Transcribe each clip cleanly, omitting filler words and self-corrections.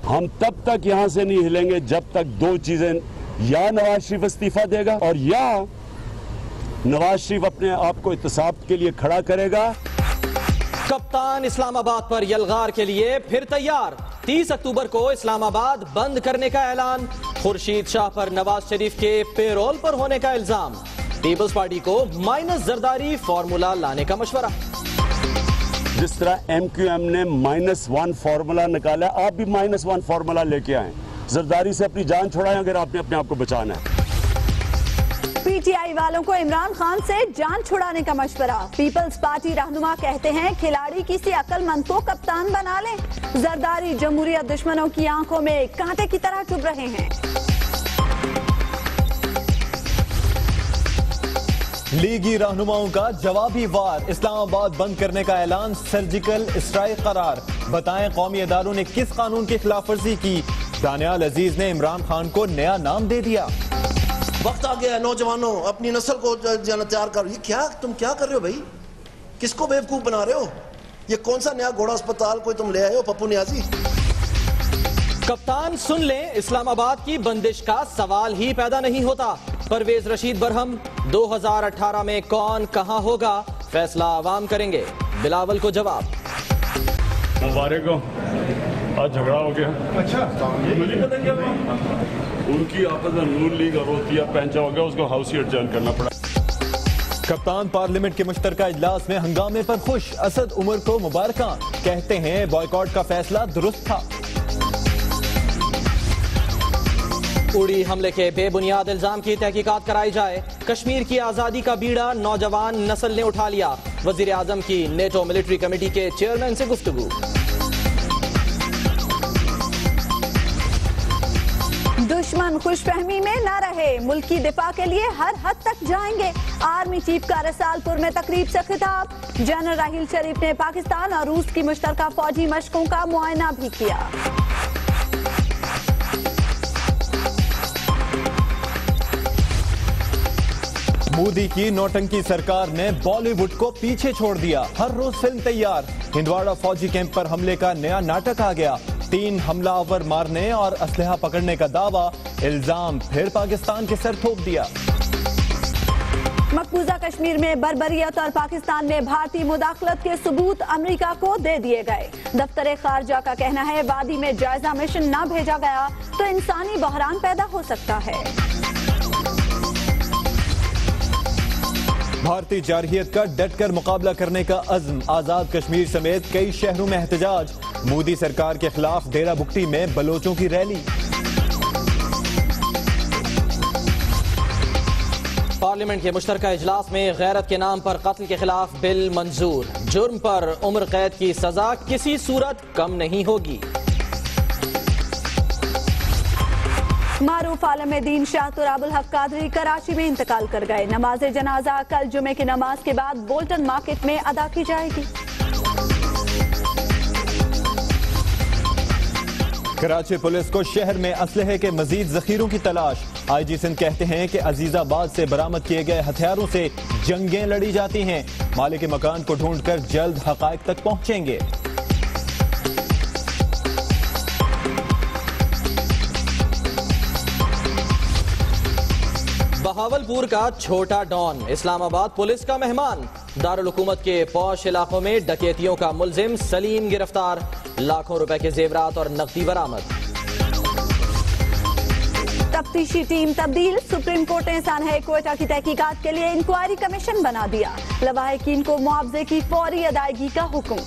हम तब तक यहां से नहीं हिलेंगे जब तक दो चीजें, या नवाज शरीफ इस्तीफा देगा और या नवाज शरीफ अपने आप को इत्तेसाब के लिए खड़ा करेगा। कप्तान इस्लामाबाद पर यलगार के लिए फिर तैयार। 30 अक्टूबर को इस्लामाबाद बंद करने का ऐलान। खुर्शीद शाह पर नवाज शरीफ के पेरोल पर होने का इल्जाम। पीपल्स पार्टी को माइनस जरदारी फॉर्मूला लाने का मशवरा। जिस तरह MQM ने -1 फॉर्मूला निकाला, आप भी -1 फॉर्मूला लेके आए। जरदारी से अपनी जान छुड़ाएं अगर आपने अपने आप को बचाना है। PTI वालों को इमरान खान से जान छुड़ाने का मशवरा। पीपल्स पार्टी रहनुमा कहते हैं खिलाड़ी किसी अक्लमंद को कप्तान बना लें। जरदारी जमहूरियत दुश्मनों की आंखों में कांटे की तरह चुभ रहे हैं। लीगी रहनुमाओं का जवाबी वार। इस्लामाबाद बंद करने का ऐलान सर्जिकल स्ट्राइक करार। बताएं कौमी इदारों ने किस कानून की खिलाफ वर्जी की। दानियाल अजीज ने इमरान खान को नया नाम दे दिया। वक्त आ गया है नौजवानों, अपनी नस्ल को तैयार करो। ये क्या तुम क्या कर रहे हो भाई? किसको बेवकूफ बना रहे हो? ये कौन सा नया घोड़ा अस्पताल कोई तुम ले आए हो पप्पू नियाजी? कप्तान सुन लें, इस्लामाबाद की बंदिश का सवाल ही पैदा नहीं होता। परवेज रशीद बरहम 2018 में कौन कहां होगा फैसला आवाम करेंगे। बिलावल को जवाब। मुबारक हो, आज झगड़ा हो गया। अच्छा, मुझे पता क्या उनकी आपस में नून लीग और रोतिया पैंचा हो गया, उसको हाउस ही एडजर्न करना पड़ा। कप्तान पार्लियामेंट के मुश्तरका इजलास में हंगामे पर खुश। असद उमर को मुबारका, कहते हैं बॉयकॉट का फैसला दुरुस्त था। उड़ी हमले के बेबुनियाद इल्जाम की तहकीकात कराई जाए। कश्मीर की आजादी का बीड़ा नौजवान नस्ल ने उठा लिया। वजीर आजम की नेटो मिलिट्री कमेटी के चेयरमैन से गुफ्तगू। दुश्मन खुशफहमी में न रहे, मुल्क की दिफा के लिए हर हद तक जाएंगे। आर्मी चीफ का रसालपुर में तकरीब से खिताब। जनरल राहील शरीफ ने पाकिस्तान और रूस की मुश्तरका फौजी मशकों का मुआयना भी किया। मोदी की नौटंकी सरकार ने बॉलीवुड को पीछे छोड़ दिया। हर रोज फिल्म तैयार। हिंदवाड़ा फौजी कैंप पर हमले का नया नाटक आ गया। 3 हमलावर मारने और असलहा पकड़ने का दावा। इल्जाम फिर पाकिस्तान के सर थोप दिया। मकबूजा कश्मीर में बर्बरियत और पाकिस्तान में भारतीय मुदाखलत के सबूत अमेरिका को दे दिए गए। दफ्तर खारजा का कहना है वादी में जायजा मिशन न भेजा गया तो इंसानी बहरान पैदा हो सकता है। भारतीय जारहियत का डटकर मुकाबला करने का अज़्म। आजाद कश्मीर समेत कई शहरों में एहतजाज। मोदी सरकार के खिलाफ डेरा बुगटी में बलोचों की रैली। पार्लियामेंट के मुश्तरका इजलास में गैरत के नाम पर कत्ल के खिलाफ बिल मंजूर। जुर्म पर उम्र कैद की सजा किसी सूरत कम नहीं होगी। मारूफ आलम दीन शाह तुराबुल हक कादरी कराची में इंतकाल कर गए। नमाज जनाजा कल जुमे की नमाज के बाद बोल्टन मार्केट में अदा की जाएगी। कराची पुलिस को शहर में असलहे के मजीद जखीरों की तलाश। IG सिंध कहते हैं कि अजीजाबाद से बरामद किए गए हथियारों से जंगें लड़ी जाती हैं। मालिक मकान को ढूंढकर जल्द हकायक तक पहुंचेंगे। बहावलपुर का छोटा डॉन इस्लामाबाद पुलिस का मेहमान। दारुल हुकूमत के पौश इलाकों में डकैतियों का मुलजिम सलीम गिरफ्तार। लाखों रुपए के जेवरात और नकदी बरामद। तफ्तीशी टीम तब्दील। सुप्रीम कोर्ट ने सानहे क्वेटा की तहकीकात के लिए इंक्वायरी कमीशन बना दिया। लवाहिकीन को मुआवजे की फौरी अदायगी का हुक्म।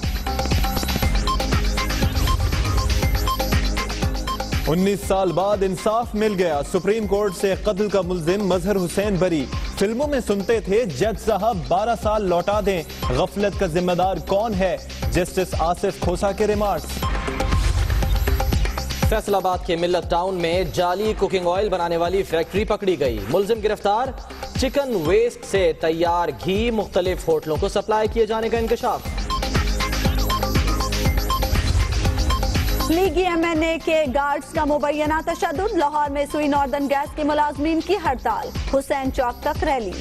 19 साल बाद इंसाफ मिल गया। सुप्रीम कोर्ट से कत्ल का मुल्जिम मजहर हुसैन बरी। फिल्मों में सुनते थे जज साहब 12 साल लौटा दें, गफलत का जिम्मेदार कौन है? जस्टिस आसिफ खोसा के रिमार्क्स। फैसलाबाद के मिल्लत टाउन में जाली कुकिंग ऑयल बनाने वाली फैक्ट्री पकड़ी गई। मुल्जिम गिरफ्तार। चिकन वेस्ट से तैयार घी मुख्तलिफ होटलों को सप्लाई किए जाने का इंकशाफ। लीगी MNA के गार्ड्स का मुबैना तशद्दुद। लाहौर में सुई नॉर्दर्न गैस के मुलाजमीन की हड़ताल। हुसैन चौक तक रैली।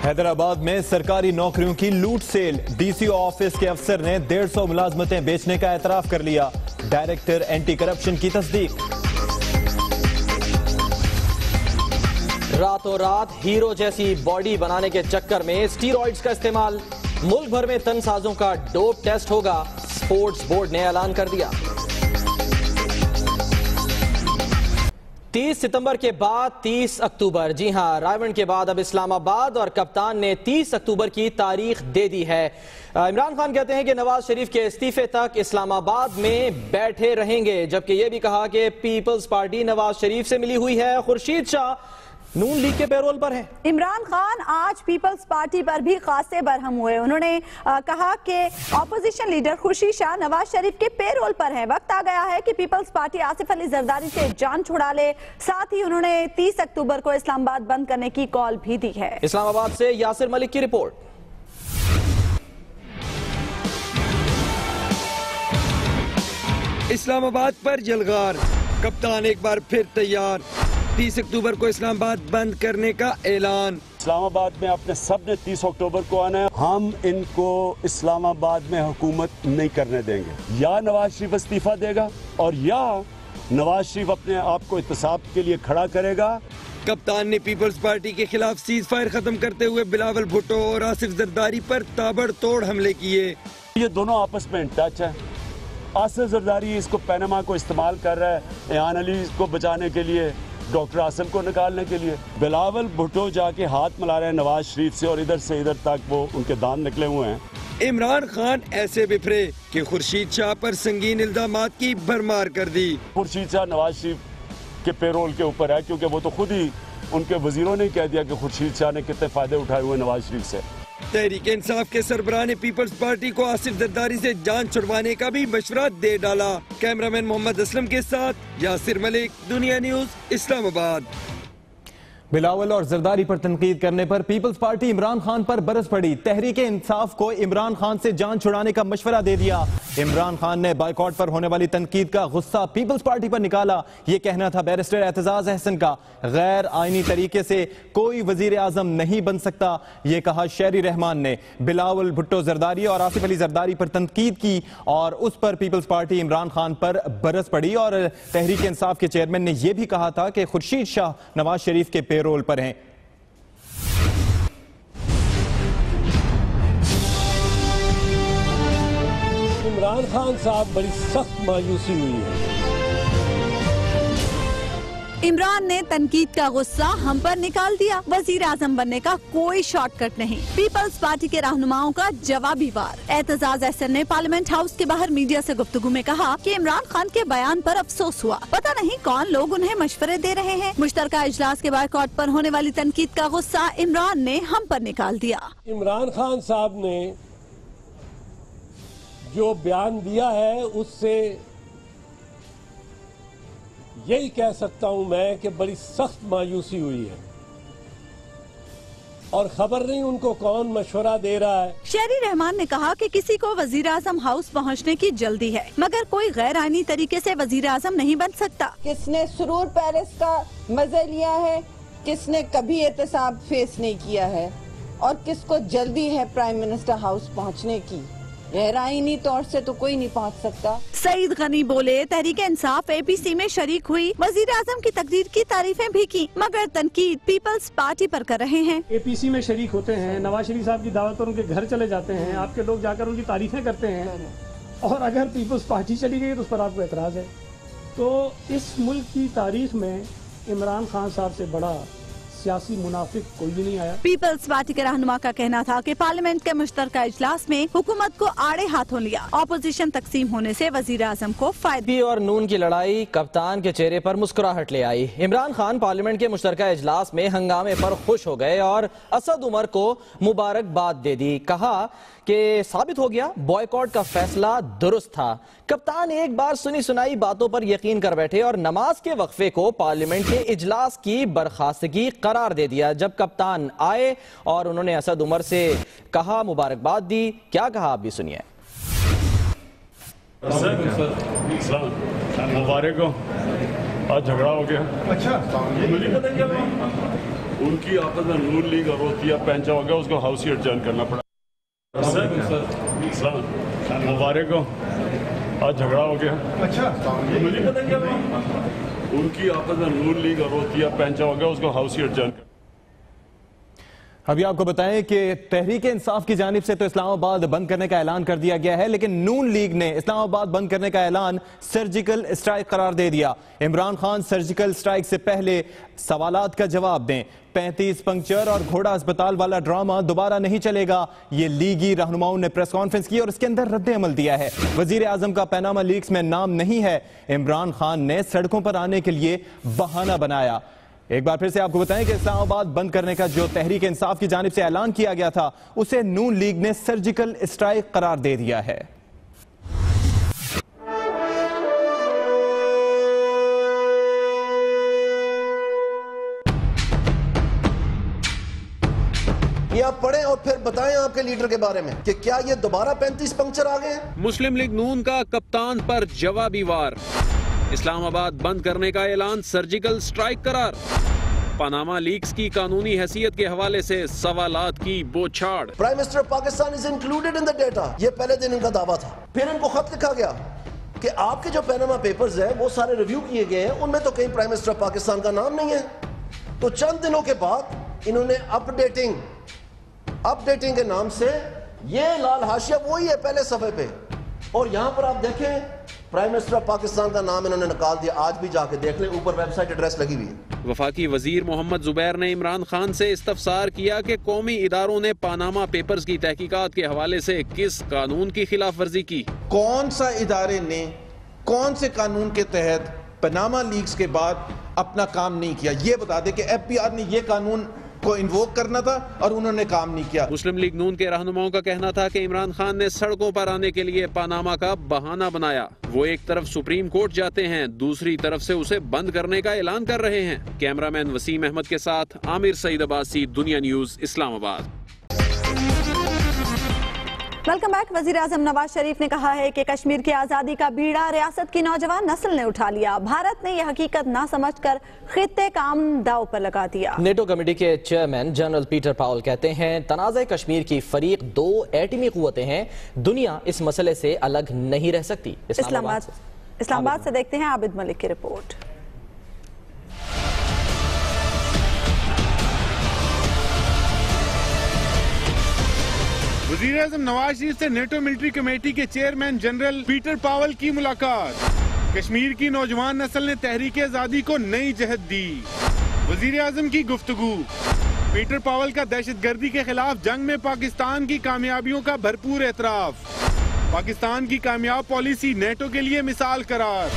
हैदराबाद में सरकारी नौकरियों की लूट सेल। डीसीओ ऑफिस के अफसर ने 150 मुलाजमतें बेचने का एतराफ कर लिया। डायरेक्टर एंटी करप्शन की तस्दीक। रातों रात हीरो जैसी बॉडी बनाने के चक्कर में स्टीरॉइड्स का इस्तेमाल। मुल्क भर में तनसाजों का डोप टेस्ट होगा, स्पोर्ट्स बोर्ड ने ऐलान कर दिया। 30 सितंबर के बाद 30 अक्टूबर, जी हां, रायवंड के बाद अब इस्लामाबाद, और कप्तान ने 30 अक्टूबर की तारीख दे दी है। इमरान खान कहते हैं कि नवाज शरीफ के इस्तीफे तक इस्लामाबाद में बैठे रहेंगे, जबकि यह भी कहा कि पीपल्स पार्टी नवाज शरीफ से मिली हुई है। खुर्शीद शाह नून लीग के पेरोल पर है। इमरान खान आज पीपल्स पार्टी पर भी खासे बरहम हुए। उन्होंने कहा कि ऑपोजिशन लीडर खुर्शीद शाह नवाज शरीफ के पेरोल पर है। वक्त आ गया है कि पीपल्स पार्टी आसिफ अली जरदारी से जान छुड़ा ले। साथ ही उन्होंने 30 अक्टूबर को इस्लामाबाद बंद करने की कॉल भी दी है। इस्लामाबाद से यासिर मलिक की रिपोर्ट। इस्लामाबाद पर जलगार, कप्तान एक बार फिर तैयार। 30 अक्टूबर को इस्लामाबाद बंद करने का ऐलान। इस्लामाबाद में आपने सब ने 30 अक्टूबर को आना है। हम इनको इस्लामाबाद में हुकूमत नहीं करने देंगे। या नवाज शरीफ इस्तीफा देगा और या नवाज शरीफ अपने आप को इत्तेसाब के लिए खड़ा करेगा। कप्तान ने पीपल्स पार्टी के खिलाफ सीज फायर खत्म करते हुए बिलावल भुट्टो और आसिफ जरदारी पर ताबड़तोड़ हमले किए। ये दोनों आपस में इन टच है। आसिफ जरदारी इसको पैनामा को इस्तेमाल कर रहा है एयान अली को बचाने के लिए, डॉक्टर आसिम को निकालने के लिए। बिलावल भुट्टो जाके हाथ मिला रहे हैं नवाज शरीफ से और इधर से इधर तक वो उनके दांत निकले हुए हैं। इमरान खान ऐसे बिफरे कि खुर्शीद शाह पर संगीन इल्जामात की भरमार कर दी। खुर्शीद शाह नवाज शरीफ के पेरोल के ऊपर है, क्योंकि वो तो खुद ही उनके वजीरों ने कह दिया कि खुर्शीद शाह ने कितने फायदे उठाए हुए नवाज शरीफ से। तहरीक इंसाफ के सरबराह ने पीपल्स पार्टी को आसिफ जरदारी से जान छुड़वाने का भी मशवरा दे डाला। कैमरामैन मोहम्मद असलम के साथ यासिर मलिक, दुनिया न्यूज, इस्लामाबाद। बिलावल और जरदारी पर तनकीद करने पर पीपल्स पार्टी इमरान खान पर बरस पड़ी। तहरीक इंसाफ को इमरान खान से जान छुड़ाने का मशवरा दे दिया। इमरान खान ने बाइकॉट पर होने वाली तनकीद का गुस्सा पीपल्स पार्टी पर निकाला। ये कहना था बैरिस्टर एतजाज अहसन का। गैर आईनी तरीके से कोई वजीर आजम नहीं बन सकता, ये कहा शहरी रहमान ने। बिलावल भुट्टो जरदारी और आसिफ अली जरदारी पर तनकीद की और उस पर पीपल्स पार्टी इमरान खान पर बरस पड़ी। और तहरीक इंसाफ के चेयरमैन ने यह भी कहा था कि खुर्शीद शाह नवाज शरीफ के पेरोल पर हैं। इमरान खान साहब बड़ी सख्त मायूसी हुई है। इमरान ने तनकीद का गुस्सा हम पर निकाल दिया। वजीर आजम बनने का कोई शॉर्टकट नहीं। पीपल्स पार्टी के रहनुमाओं का जवाबी वार। एतजाज अहसन ने पार्लियामेंट हाउस के बाहर मीडिया से गुफ्तगू में कहा कि इमरान खान के बयान पर अफसोस हुआ। पता नहीं कौन लोग उन्हें मशवरे दे रहे हैं। मुश्तरका इजलास के बायकॉट पर होने वाली तनकीद का गुस्सा इमरान ने हम पर निकाल दिया। इमरान खान साहब ने जो बयान दिया है उससे यही कह सकता हूं मैं कि बड़ी सख्त मायूसी हुई है और खबर नहीं उनको कौन मशवरा दे रहा है। शहरी रहमान ने कहा कि किसी को वजीर आजम हाउस पहुंचने की जल्दी है, मगर कोई गैर आईनी तरीके से वजीर आजम नहीं बन सकता। किसने सुरूर पेरिस का मजा लिया है, किसने कभी एहतसाब फेस नहीं किया है और किसको जल्दी है प्राइम मिनिस्टर हाउस पहुंचने की। गैर आईनी तौर से तो कोई नहीं पहुंच सकता। सईद गनी बोले तहरीक इंसाफ एपीसी में शरीक हुई, वजीर आजम की तकरीर की तारीफें भी की, मगर तनकीद पीपल्स पार्टी पर कर रहे हैं। एपीसी में शरीक होते हैं, नवाज शरीफ साहब की दावत पर उनके घर चले जाते हैं, आपके लोग जाकर उनकी तारीफें करते हैं, और अगर पीपल्स पार्टी चली गई तो उस पर आपको एतराज है। तो इस मुल्क की तारीख में इमरान खान साहब से बड़ा सियासी मुनाफिक कोई भी नहीं आया। पीपल्स पार्टी के रहनुमा का कहना था कि पार्लियामेंट के मुश्तरका इजलास में हुकूमत को आड़े हाथों लिया। ऑपोजिशन तकसीम होने से वजीर आजम को फायदा। और नून की लड़ाई कप्तान के चेहरे पर मुस्कुराहट ले आई। इमरान खान पार्लियामेंट के मुश्तरका इजलास में हंगामे पर खुश हो गए और असद उमर को मुबारकबाद दे दी। कहा कि साबित हो गया बॉयकॉट का फैसला दुरुस्त था। कप्तान एक बार सुनी सुनाई बातों पर यकीन कर बैठे और नमाज के वक्फे को पार्लियामेंट के इजलास की बर्खास्तगी करार दे दिया। जब कप्तान आए और उन्होंने असद उमर से कहा, मुबारकबाद दी, क्या कहा आप भी सुनिए। मुबारक हो, आज झगड़ा हो गया। अच्छा, मुझे पता क्या उनकी आपस में नून लीग और रोतिया पैंचा हो गया, उसको हाउस ही एडजर्न करना पड़ा। मुबारक हो, आज झगड़ा हो गया। अच्छा, मुझे पता क्या हुआ? उनकी आपस में नून लीग और रोतिया पैंचा हो गया, उसको हाउस ही एडजर्न। अभी आपको बताएं कि तहरीक इंसाफ की जानिब से तो इस्लामाबाद बंद करने का ऐलान कर दिया गया है, लेकिन नून लीग ने इस्लामाबाद बंद करने का ऐलान सर्जिकल स्ट्राइक करार दे दिया। इमरान खान सर्जिकल स्ट्राइक से पहले सवालात का जवाब दें। 35 पंक्चर और घोड़ा अस्पताल वाला ड्रामा दोबारा नहीं चलेगा, ये लीगी रहनुमाओं ने प्रेस कॉन्फ्रेंस की और इसके अंदर रद्द अमल दिया है। वजीर आजम का पैनामा लीक्स में नाम नहीं है। इमरान खान ने सड़कों पर आने के लिए बहाना बनाया। एक बार फिर से आपको बताएं कि इस्लामाबाद बंद करने का जो तहरीक इंसाफ की जानिब से ऐलान किया गया था, उसे नून लीग ने सर्जिकल स्ट्राइक करार दे दिया है। ये आप पढ़ें और फिर बताएं आपके लीडर के बारे में कि क्या ये दोबारा 35 पंक्चर आ गए हैं। मुस्लिम लीग नून का कप्तान पर जवाबी वार। इस्लामाबाद बंद करने का ऐलान सर्जिकल स्ट्राइक करार। पनामा लीक्स की कानूनी हैसियत के हवाले से सवालात की बौछार। Prime minister Pakistan is included in the data, ये पहले दिन इनका दावा था। फिर इनको खत लिखा गया कि आपके जो पैनामा पेपर्स हैं वो सारे रिव्यू किए गए हैं, उनमें तो कहीं प्राइम मिनिस्टर पाकिस्तान का नाम नहीं है। तो चंद दिनों के बाद इन्होंने अपडेटिंग के नाम से ये लाल हाशिया वही है पहले सफे पे, और यहां पर आप देखें प्राइम मिनिस्टर ऑफ पाकिस्तान का नाम इन्होंने निकाल दिया। आज भी जाके देख लें, ऊपर वेबसाइट एड्रेस लगी हुई है। वफाकी वजीर मोहम्मद जुबैर ने इमरान खान से इस्तफसार किया कि कौमी इदारों ने पानामा पेपर्स की तहकीकात के हवाले से किस कानून की खिलाफ वर्जी की। कौन सा इदारे ने कौन से कानून के तहत पनामा लीक्स के बाद अपना काम नहीं किया, ये बता दे कि एफबीआर ने ये कानून को इन्वोक करना था और उन्होंने काम नहीं किया। मुस्लिम लीग नून के रहनुमाओं का कहना था कि इमरान खान ने सड़कों पर आने के लिए पानामा का बहाना बनाया। वो एक तरफ सुप्रीम कोर्ट जाते हैं, दूसरी तरफ से उसे बंद करने का ऐलान कर रहे हैं। कैमरामैन वसीम अहमद के साथ आमिर सईद अब्बासी, दुनिया न्यूज, इस्लामाबाद। Welcome back. वजीर आजम नवाज शरीफ ने कहा है कि कश्मीर की आजादी का बीड़ा रियासत की नौजवान नस्ल ने उठा लिया। भारत ने यह हकीकत ना समझकर खित्ते काम दाव पर लगा दिया। नेटो कमेटी के चेयरमैन जनरल पीटर पावल कहते हैं तनाज़े कश्मीर की फरीक 2 एटमी कुव्वतें हैं, दुनिया इस मसले से अलग नहीं रह सकती। इस्लामाबाद से देखते हैं आबिद मलिक की रिपोर्ट। वजीर आज़म नवाज शरीफ से नेटो मिलिट्री कमेटी के चेयरमैन जनरल पीटर पावल की मुलाकात। कश्मीर की नौजवान नस्ल ने तहरीक आजादी को नई जहत दी। वजीर आज़म की गुफ्तगू। पीटर पावल का दहशतगर्दी के खिलाफ जंग में पाकिस्तान की कामयाबियों का भरपूर एतराफ। पाकिस्तान की कामयाब पॉलिसी नेटो के लिए मिसाल करार।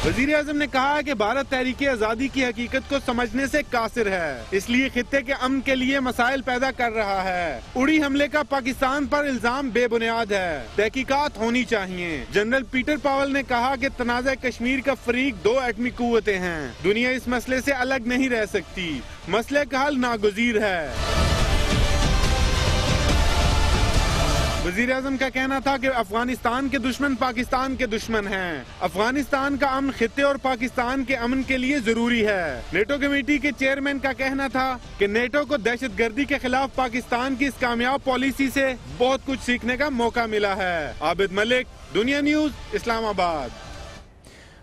वजीर आज़म ने कहा कि भारत तहरीक आजादी की हकीकत को समझने से कासिर है, इसलिए खित्ते के अमन के लिए मसाइल पैदा कर रहा है। उड़ी हमले का पाकिस्तान पर इल्जाम बेबुनियाद है, तहकीकात होनी चाहिए। जनरल पीटर पावल ने कहा कि तनाज़ा कश्मीर का फरीक 2 एटमी कुव्वतें हैं, दुनिया इस मसले से अलग नहीं रह सकती, मसले का हल नागुज़ीर है। वजीर आज़म का कहना था कि अफगानिस्तान के दुश्मन पाकिस्तान के दुश्मन हैं। अफगानिस्तान का अमन खित्ते और पाकिस्तान के अमन के लिए जरूरी है। नेटो कमेटी के चेयरमैन का कहना था कि नेटो को दहशतगर्दी के खिलाफ पाकिस्तान की इस कामयाब पॉलिसी से बहुत कुछ सीखने का मौका मिला है। Abid Malik, Dunya news, Islamabad.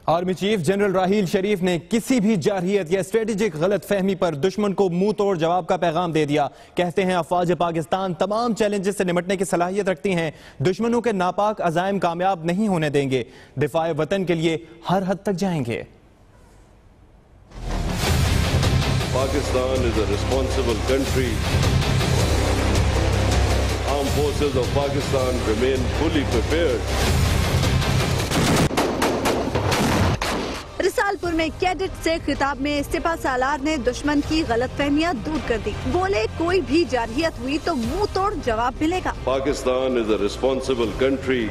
Army chief general Raheel Sharif ने किसी भी जारहियत या स्ट्रेटेजिक गलत फहमी पर दुश्मन को मुंह तोड़ जवाब का पैगाम दे दिया। कहते हैं अफवाज पाकिस्तान तमाम चैलेंजेस से निपटने की सलाहियत रखती हैं, दुश्मनों के नापाक अज़ाइम कामयाब नहीं होने देंगे, दिफाए वतन के लिए हर हद तक जाएंगे। Pakistan is a responsible country. Armed forces of Pakistan remain fully prepared. Risalpur में कैडेट से खिताब में सिपा सालार ने दुश्मन की गलतफहमियां दूर कर दी। बोले कोई भी जारहियत हुई तो मुंह तोड़ जवाब मिलेगा। Pakistan is a responsible country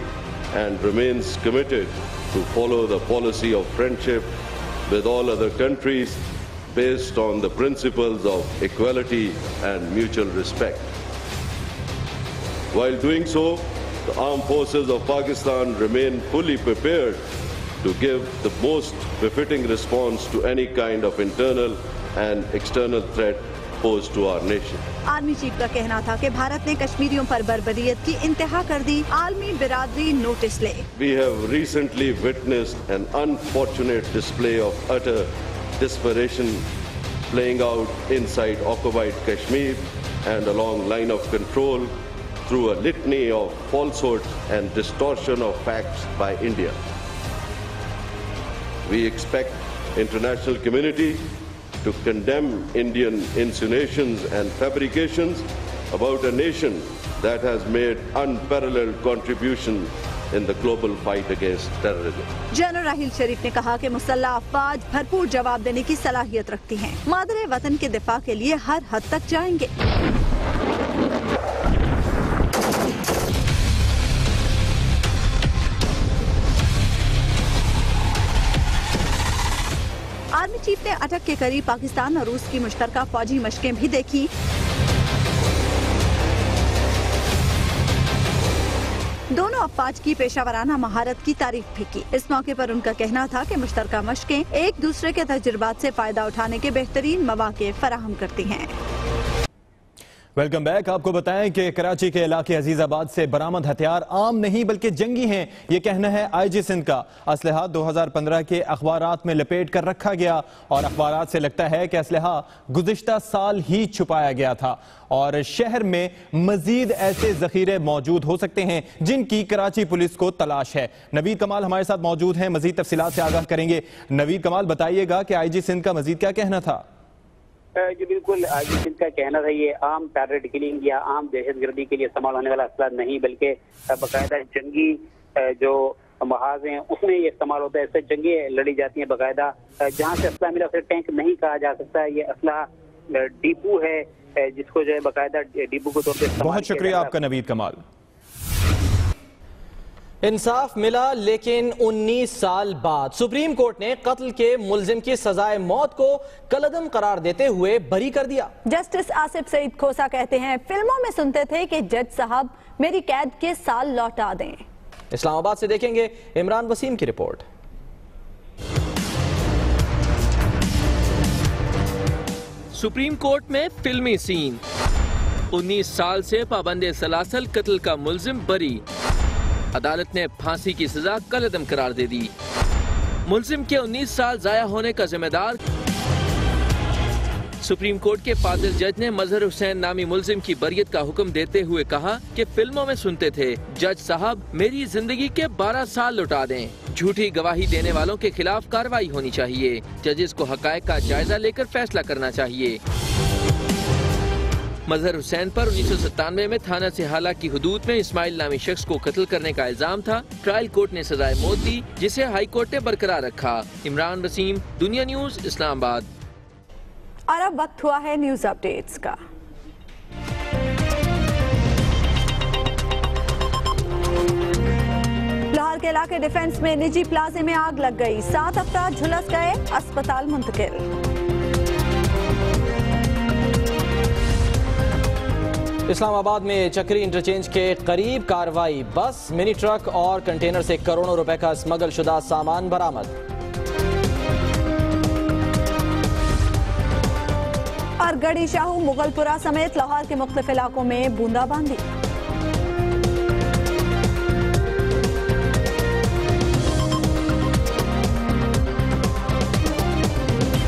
and remains committed to follow the policy of friendship with all other countries based on the principles of equality and mutual respect. While doing so, the armed forces of Pakistan remain fully prepared to give the most befitting response to any kind of internal and external threat posed to our nation. Army chief का कहना था कि भारत ने कश्मीरियों पर बर्बरियत की इंतहा कर दी, आलमी बिरादरी नोटिस ले। We have recently witnessed an unfortunate display of utter desperation playing out inside occupied Kashmir and along line of control through a litany of falsehoods and distortion of facts by India. We expect international community to condemn Indian insinuations and fabrications about a nation that has made unparalleled contribution in the global fight against terrorism. General Raheel Sharif ने कहा कि मुसल्लह अफवाज भरपूर जवाब देने की सलाहियत रखती हैं। मादरे वतन के दिफा के लिए हर हद तक जाएंगे। आर्मी चीफ ने अटक के करीब पाकिस्तान और रूस की मुश्तरका फौजी मशकें भी देखी। दोनों अफवाज की पेशावराना महारत की तारीफ भी की। इस मौके पर उनका कहना था कि मुश्तरका मशकें एक दूसरे के तजुर्बात से फायदा उठाने के बेहतरीन मौके फराहम करती हैं। Welcome back. आपको बताएं कि कराची के इलाके अजीजाबाद से बरामद हथियार आम नहीं बल्कि जंगी हैं, ये कहना है आईजी सिंध का। असलहा 2015 के अखबारात में लपेट कर रखा गया और अखबारात से लगता है कि असलहा गुज़िश्ता साल ही छुपाया गया था और शहर में मजीद ऐसे जखीरे मौजूद हो सकते हैं जिनकी कराची पुलिस को तलाश है। नवीद कमाल हमारे साथ मौजूद हैं, मजीद तफसीलात से आगाह करेंगे। नवीद कमाल, बताइएगा कि आईजी सिंध का मजीद क्या कहना था? जी बिल्कुल, आईजी सिंध का कहना था ये आम टारगेट किलिंग या आम दहशतगर्दी के लिए इस्तेमाल होने वाला असला नहीं बल्कि बाकायदा जंगी जो महाज हैं उसमें ये इस्तेमाल होता है। इससे जंगे लड़ी जाती हैं बाकायदा। जहाँ से असला मिला उसे टैंक नहीं कहा जा सकता। ये असला डिपो है जिसको जो है बाकायदा डिपो को तौर पर। बहुत शुक्रिया आपका नवीद कमाल। इंसाफ मिला लेकिन 19 साल बाद सुप्रीम कोर्ट ने कत्ल के मुल्जिम की सजाए मौत को कलअदम करार देते हुए बरी कर दिया। जस्टिस आसिफ सईद खोसा कहते हैं, फिल्मों में सुनते थे कि जज साहब मेरी कैद के साल लौटा दें। इस्लामाबाद से देखेंगे इमरान वसीम की रिपोर्ट। सुप्रीम कोर्ट में फिल्मी सीन। 19 साल से पाबंद सलासल कत्ल का मुल्जिम बरी। अदालत ने फांसी की सजा कलअदम करार दे दी। मुल्जिम के 19 साल जाया होने का जिम्मेदार सुप्रीम कोर्ट के फाजिल जज ने मजहर हुसैन नामी मुल्जिम की बरियत का हुक्म देते हुए कहा कि फिल्मों में सुनते थे जज साहब मेरी जिंदगी के 12 साल लौटा दें। झूठी गवाही देने वालों के खिलाफ कार्रवाई होनी चाहिए। जजेस को हकायक का जायजा लेकर फैसला करना चाहिए। मजहर हुसैन पर 1997 में थाना सिहाला की हुदूद में इस्माइल नामी शख्स को कत्ल करने का इल्जाम था। ट्रायल कोर्ट ने सजाए मौत दी जिसे हाई कोर्ट ने बरकरार रखा। इमरान वसीम, दुनिया न्यूज, इस्लामाबाद। और अब वक्त हुआ है न्यूज अपडेट्स का। लाहौर के इलाके डिफेंस में निजी प्लाजे में आग लग गई, 7 अफराद झुलस गए, अस्पताल मुंतकिल। इस्लामाबाद में चक्री इंटरचेंज के करीब कार्रवाई, बस, मिनी ट्रक और कंटेनर से करोड़ों रुपए का स्मगल शुदा सामान बरामद। और गढ़ी शाहू, मुगलपुरा समेत लाहौर के मुख्तलिफ इलाकों में बूंदाबांदी।